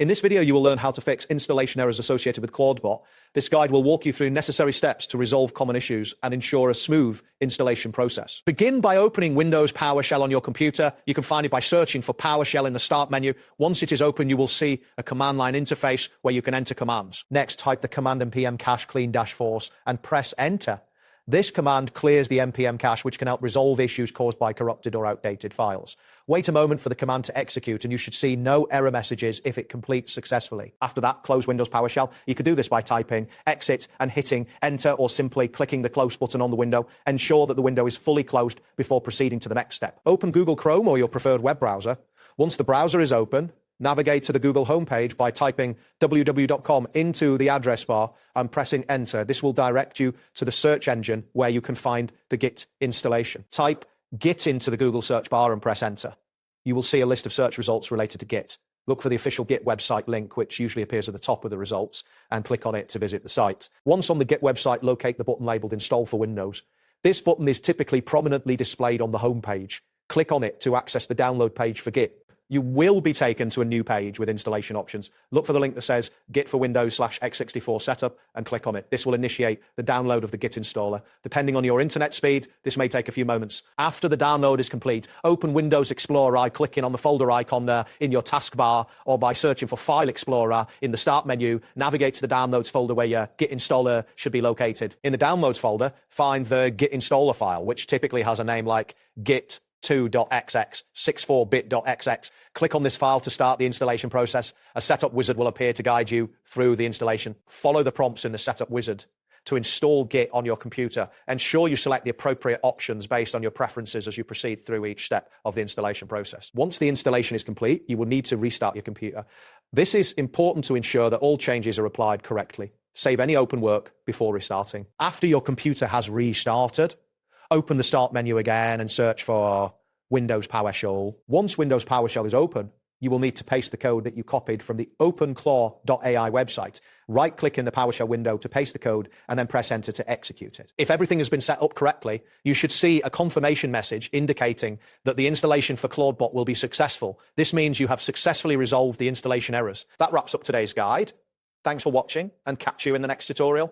In this video, you will learn how to fix installation errors associated with Clawdbot. This guide will walk you through necessary steps to resolve common issues and ensure a smooth installation process. Begin by opening Windows PowerShell on your computer. You can find it by searching for PowerShell in the Start menu. Once it is open, you will see a command line interface where you can enter commands. Next, type the command npm cache clean-force and press enter. This command clears the npm cache, which can help resolve issues caused by corrupted or outdated files. Wait a moment for the command to execute, and you should see no error messages if it completes successfully. After that, close Windows PowerShell. You could do this by typing exit and hitting enter, or simply clicking the close button on the window. Ensure that the window is fully closed before proceeding to the next step. Open Google Chrome or your preferred web browser. Once the browser is open, navigate to the Google homepage by typing www.com into the address bar and pressing enter. This will direct you to the search engine where you can find the Git installation. Type Git into the Google search bar and press enter. You will see a list of search results related to Git. Look for the official Git website link, which usually appears at the top of the results, and click on it to visit the site. Once on the Git website, locate the button labeled Install for Windows. This button is typically prominently displayed on the homepage. Click on it to access the download page for Git. You will be taken to a new page with installation options. Look for the link that says Git for Windows /x64 setup and click on it. This will initiate the download of the Git installer. Depending on your internet speed, this may take a few moments. After the download is complete, open Windows Explorer by clicking on the folder icon in your taskbar, or by searching for File Explorer in the Start menu. Navigate to the Downloads folder where your Git installer should be located. In the Downloads folder, find the Git installer file, which typically has a name like Git 2.xx, 64bit.xx. Click on this file to start the installation process. A setup wizard will appear to guide you through the installation. Follow the prompts in the setup wizard to install Git on your computer. Ensure you select the appropriate options based on your preferences as you proceed through each step of the installation process. Once the installation is complete, you will need to restart your computer. This is important to ensure that all changes are applied correctly. Save any open work before restarting. After your computer has restarted, open the Start menu again and search for Windows PowerShell. Once Windows PowerShell is open, you will need to paste the code that you copied from the openclaw.ai website. Right-click in the PowerShell window to paste the code and then press enter to execute it. If everything has been set up correctly, you should see a confirmation message indicating that the installation for Clawdbot will be successful. This means you have successfully resolved the installation errors. That wraps up today's guide. Thanks for watching, and catch you in the next tutorial.